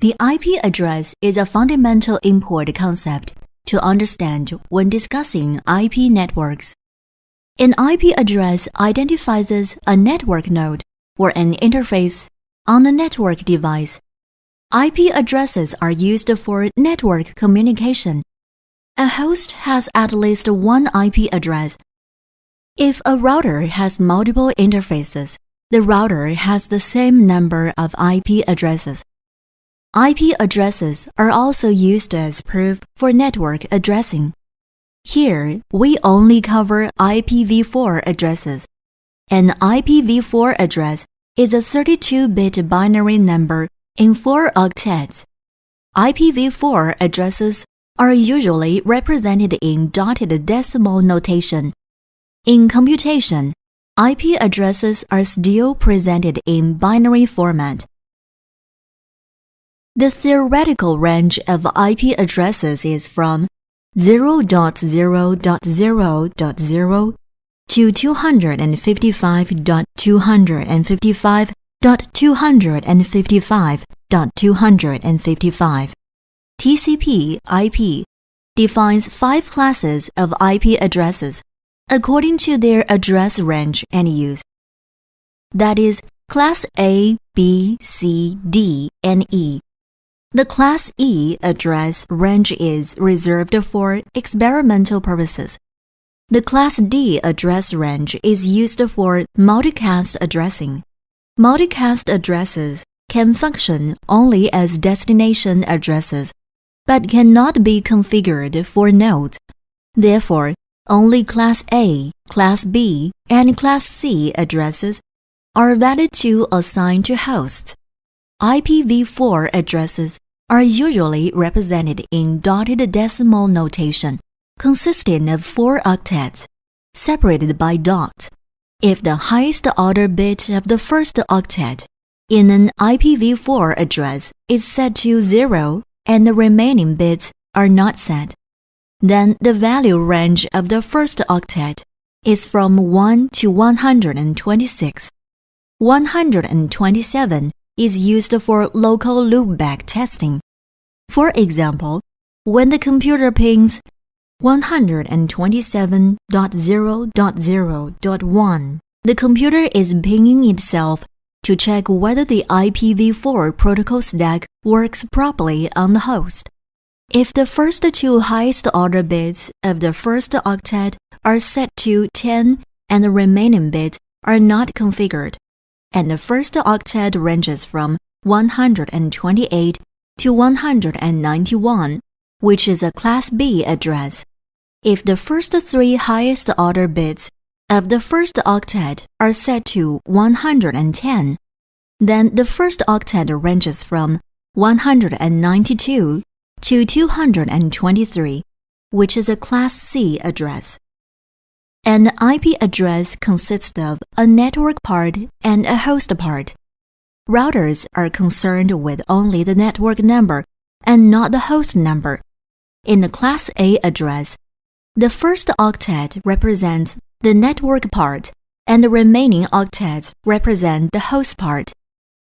The IP address is a fundamental import concept to understand when discussing IP networks. An IP address identifies a network node or an interface on a network device. IP addresses are used for network communication. A host has at least one IP address. If a router has multiple interfaces, the router has the same number of IP addresses. IP addresses are also used as proof for network addressing. Here, we only cover IPv4 addresses. An IPv4 address is a 32-bit binary number in 4 octets. IPv4 addresses are usually represented in dotted decimal notation. In computation, IP addresses are still presented in binary format. The theoretical range of IP addresses is from 0.0.0.0 to 255.255.255.255. TCP/IP defines 5 classes of IP addresses according to their address range and use. That is, Class A, B, C, D, and E. The Class E address range is reserved for experimental purposes. The Class D address range is used for multicast addressing. Multicast addresses can function only as destination addresses, but cannot be configured for nodes. Therefore, only Class A, Class B, and Class C addresses are valid to assign to hosts. IPv4 addresses are usually represented in dotted decimal notation, consisting of 4 octets, separated by dots. If the highest order bit of the first octet in an IPv4 address is set to 0 and the remaining bits are not set, then the value range of the first octet is from 1 to 126. 127 is used for local loopback testing. For example, when the computer pings 127.0.0.1, the computer is pinging itself to check whether the IPv4 protocol stack works properly on the host. If the first 2 highest order bits of the first octet are set to 10 and the remaining bits are not configured, and the first octet ranges from 128 to 191, which is a Class B address. If the first 3 highest order bits of the first octet are set to 110, then the first octet ranges from 192 to 223, which is a Class C address. An IP address consists of a network part and a host part. Routers are concerned with only the network number and not the host number. In a Class A address, the first octet represents the network part and the remaining octets represent the host part.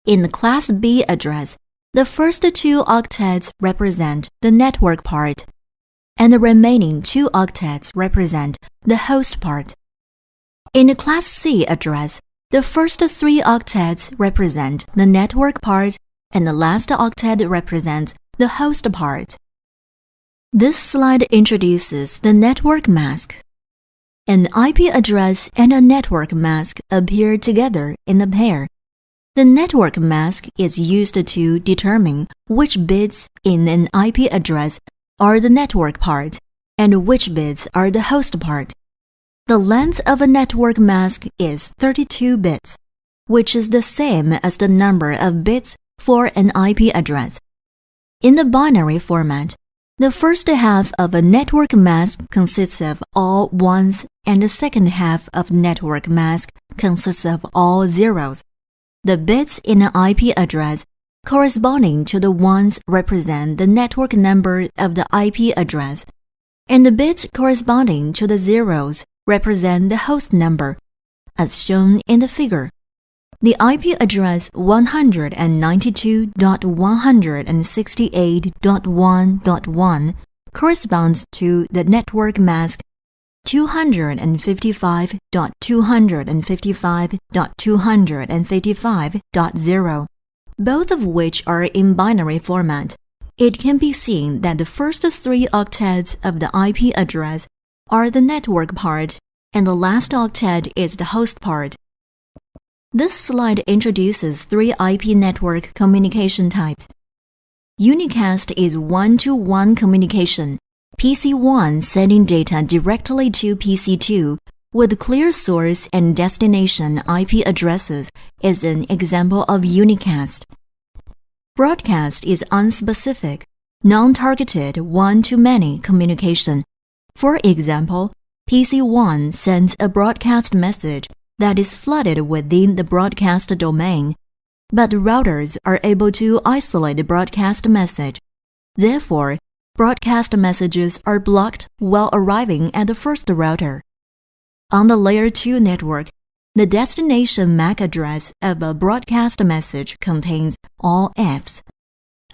In the Class B address, the first 2 octets represent the network part, and the remaining 2 octets represent the host part. In a Class C address, the first 3 octets represent the network part, and the last octet represents the host part. This slide introduces the network mask. An IP address and a network mask appear together in a pair. The network mask is used to determine which bits in an IP address are the network part and which bits are the host part. The length of a network mask is 32 bits, which is the same as the number of bits for an IP address. In the binary format, the first half of a network mask consists of all ones and the second half of network mask consists of all zeros. The bits in an IP address corresponding to the ones represent the network number of the IP address, and the bits corresponding to the zeros represent the host number, as shown in the figure. The IP address 192.168.1.1 corresponds to the network mask 255.255.255.0, both of which are in binary format. It can be seen that the first 3 octets of the IP address are the network part, and the last octet is the host part. This slide introduces 3 IP network communication types. Unicast is one-to-one communication, PC1 sending data directly to PC2 with clear source and destination IP addresses is an example of unicast. Broadcast is unspecific, non-targeted one-to-many communication. For example, PC1 sends a broadcast message that is flooded within the broadcast domain, but routers are able to isolate the broadcast message. Therefore, broadcast messages are blocked while arriving at the first router. On the Layer 2 network, the destination MAC address of a broadcast message contains all Fs.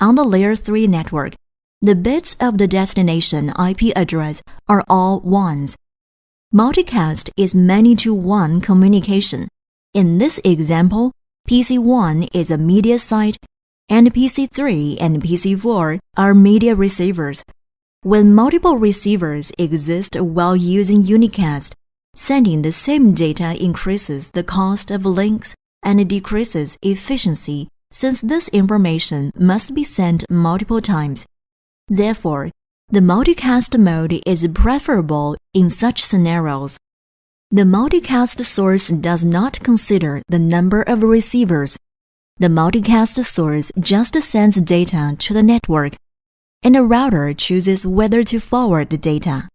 On the Layer 3 network, the bits of the destination IP address are all ones. Multicast is many-to-one communication. In this example, PC1 is a media site, and PC3 and PC4 are media receivers. When multiple receivers exist while using unicast, sending the same data increases the cost of links and decreases efficiency since this information must be sent multiple times. Therefore, the multicast mode is preferable in such scenarios. The multicast source does not consider the number of receivers. The multicast source just sends data to the network, and the router chooses whether to forward the data.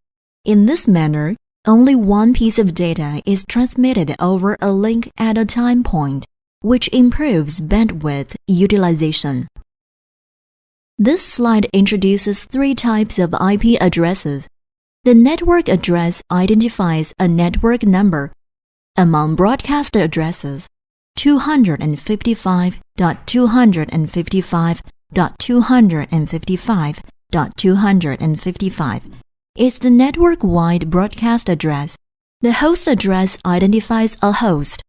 In this manner, only one piece of data is transmitted over a link at a time point, which improves bandwidth utilization. This slide introduces 3 types of IP addresses. The network address identifies a network number. Among broadcast addresses, 255.255.255.255 is the network-wide broadcast address. The host address identifies a host.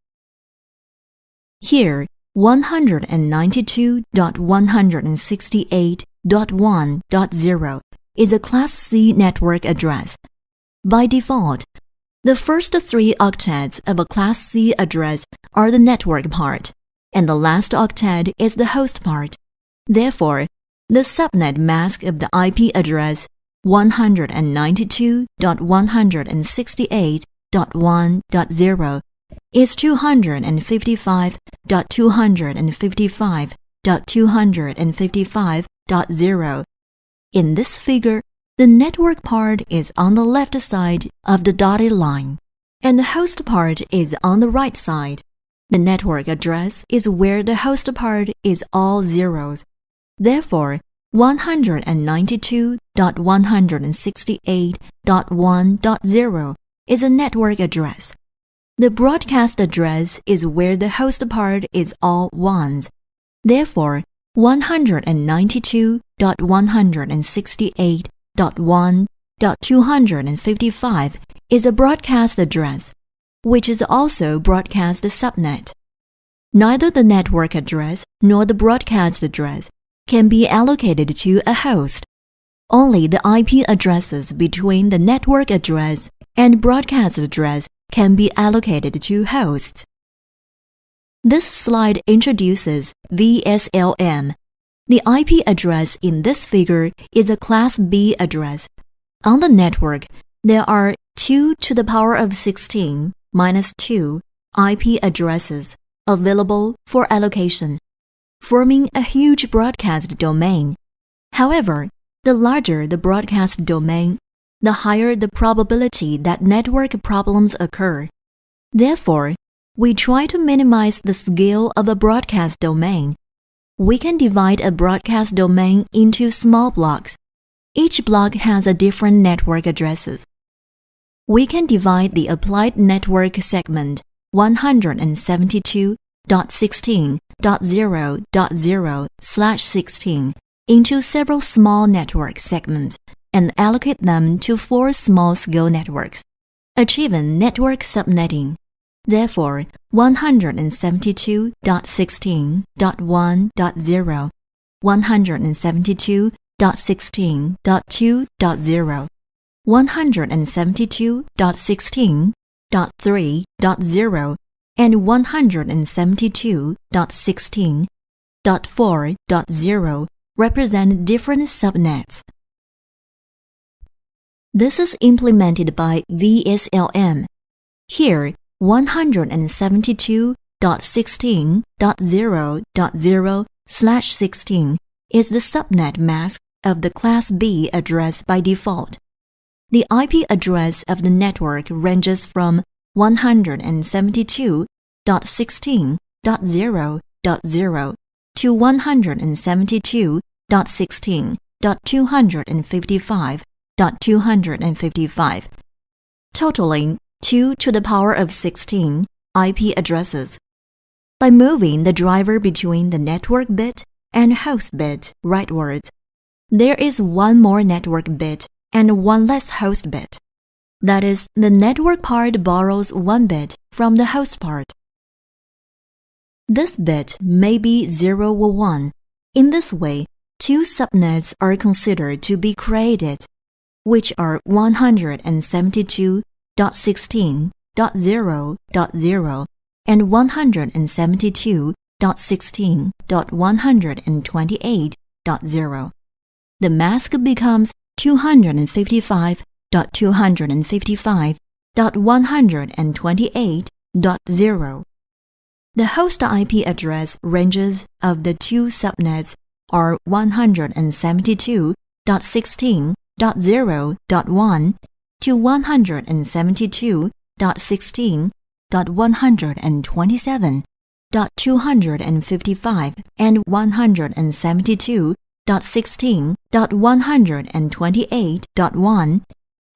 Here, 192.168.1.0 is a Class C network address. By default, the first 3 octets of a Class C address are the network part, and the last octet is the host part. Therefore, the subnet mask of the IP address 192.168.1.0 is 255.255.255.0. In this figure, the network part is on the left side of the dotted line, and the host part is on the right side. The network address is where the host part is all zeros. Therefore, 192.168.1.0 is a network address. The broadcast address is where the host part is all ones. Therefore, 192.168.1.255 is a broadcast address, which is also broadcast subnet. Neither the network address nor the broadcast address can be allocated to a host. Only the IP addresses between the network address and broadcast address can be allocated to hosts. This slide introduces VSLM. The IP address in this figure is a Class B address. On the network, there are 2 to the power of 16 minus 2 IP addresses available for allocation, forming a huge broadcast domain. However, the larger the broadcast domain, the higher the probability that network problems occur. Therefore, we try to minimize the scale of a broadcast domain. We can divide a broadcast domain into small blocks. Each block has a different network addresses. We can divide the applied network segment 172 192.16.0.0/16 into several small network segments and allocate them to 4 small-scale networks, achieving network subnetting. Therefore, 172.16.1.0, 172.16.2.0, 172.16.3.0, and 172.16.4.0 represent different subnets. This is implemented by VSLM. Here, 172.16.0.0/16 is the subnet mask of the Class B address by default. The IP address of the network ranges from 172.16.0.0 to 172.16.255.255, totaling 2 to the power of 16 IP addresses. By moving the driver between the network bit and host bit rightwards, there is one more network bit and one less host bit. That is, the network part borrows one bit from the host part. This bit may be 0 or 1. In this way, 2 subnets are considered to be created, which are 172.16.0.0 and 172.16.128.0. The mask becomes 255.255.128.0. The host IP address ranges of the 2 subnets are 172.16.0.1 to 172.16.127.255 and 172.16.128.1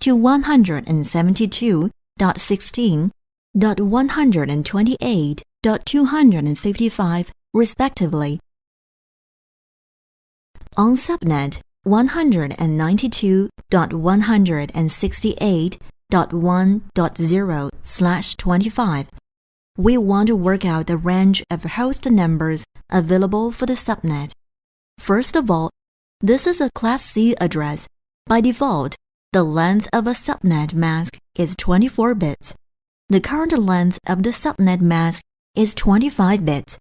to 172.16.128.255, respectively. On subnet 192.168.1.0/25, we want to work out the range of host numbers available for the subnet. First of all, this is a Class C address. By default, the length of a subnet mask is 24 bits. The current length of the subnet mask is 25 bits.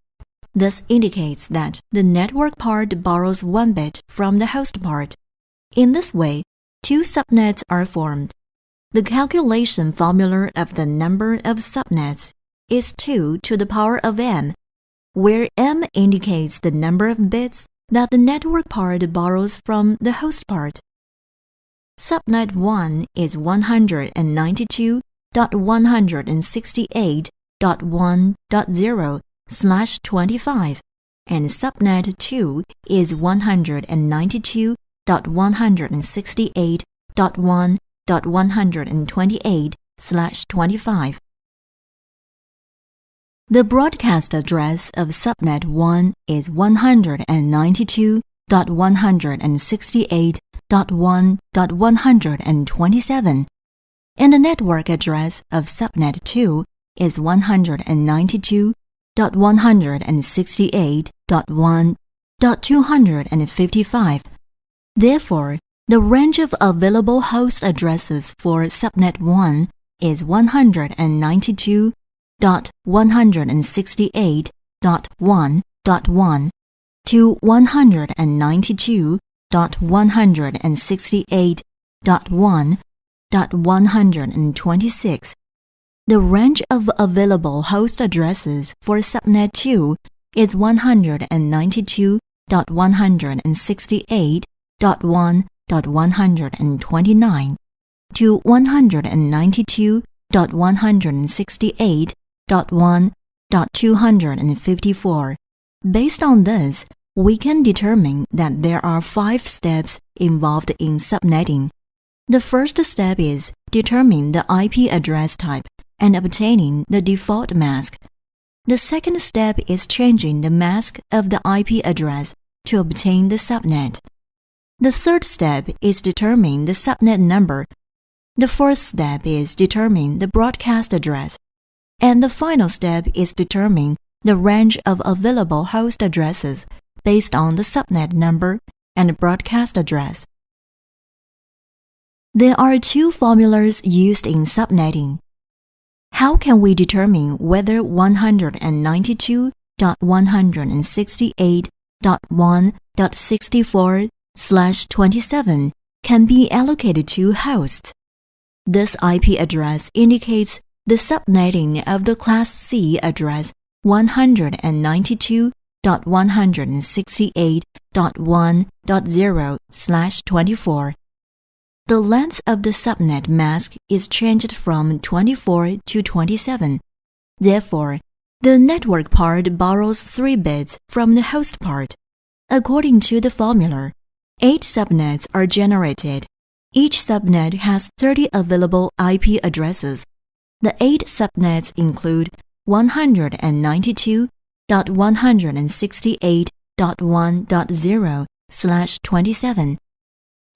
This indicates that the network part borrows 1 bit from the host part. In this way, 2 subnets are formed. The calculation formula of the number of subnets is 2 to the power of m, where m indicates the number of bits that the network part borrows from the host part. Subnet 1 is 192.168.1.0/25, and subnet 2 is 192.168.1.128/25. The broadcast address of subnet 1 is 192.168.1.127, and the network address of subnet 2 is 192.168.1.255. Therefore, the range of available host addresses for subnet 1 is 192.168.1.1 to 192.168.1.126. The range of available host addresses for subnet 2 is 192.168.1.129 to 192.168.1.254. Based on this, we can determine that there are 5 steps involved in subnetting. The first step is determining the IP address type and obtaining the default mask. The second step is changing the mask of the IP address to obtain the subnet. The third step is determining the subnet number. The fourth step is determining the broadcast address. And the final step is determining the range of available host addresses based on the subnet number and broadcast address. There are two formulas used in subnetting. How can we determine whether 192.168.1.64/27 can be allocated to hosts? This IP address indicates the subnetting of the Class C address 192.168.1.0/24. The length of the subnet mask is changed from 24 to 27. Therefore, the network part borrows 3 bits from the host part. According to the formula, 8 subnets are generated. Each subnet has 30 available IP addresses. The 8 subnets include 192.168.1.0/27,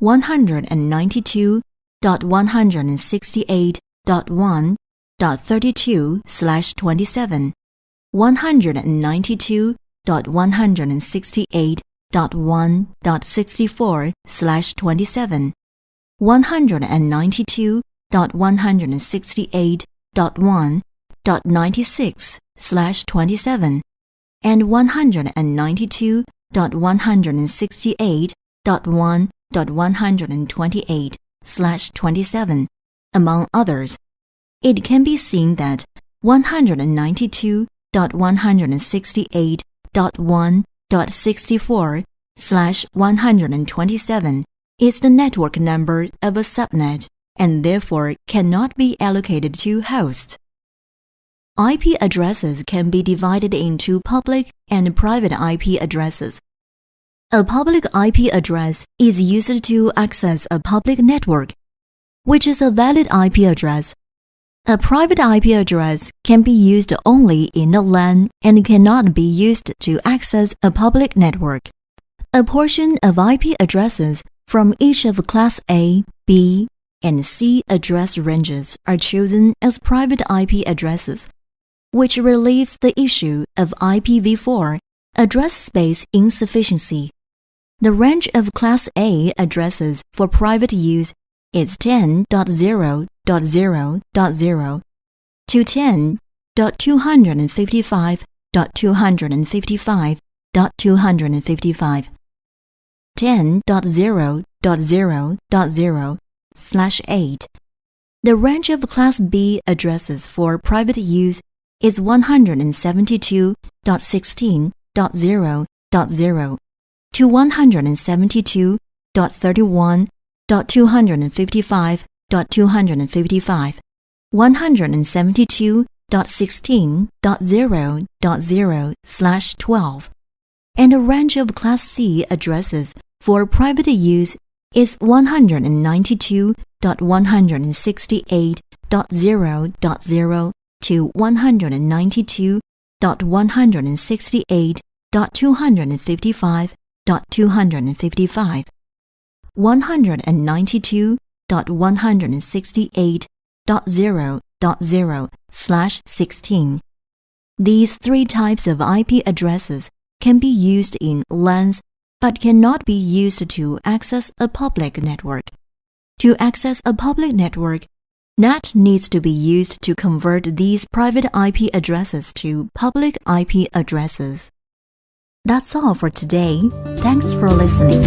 192.168.1.32/27, 192.168.1.64/27, 192.168.1.96/27, and 192.168.1.128/27, among others. It can be seen that 192.168.1.64/127 is the network number of a subnet and therefore cannot be allocated to hosts. IP addresses can be divided into public and private IP addresses. A public IP address is used to access a public network, which is a valid IP address. A private IP address can be used only in a LAN and cannot be used to access a public network. A portion of IP addresses from each of Class A, B, and C address ranges are chosen as private IP addresses, which relieves the issue of IPv4 address space insufficiency. The range of Class A addresses for private use is 10.0.0.0 to 10.255.255.255, 10.0.0.0/8. The range of Class B addresses for private use is 172.16.0.0 to 172.31.255.255, 172.16.0.0/12, and the range of Class C addresses for private use is 192.168.0.0 to 192.168.255.255, 192.168.0.0/16. These 3 types of IP addresses can be used in LANs but cannot be used to access a public network. To access a public network, NAT needs to be used to convert these private IP addresses to public IP addresses. That's all for today. Thanks for listening.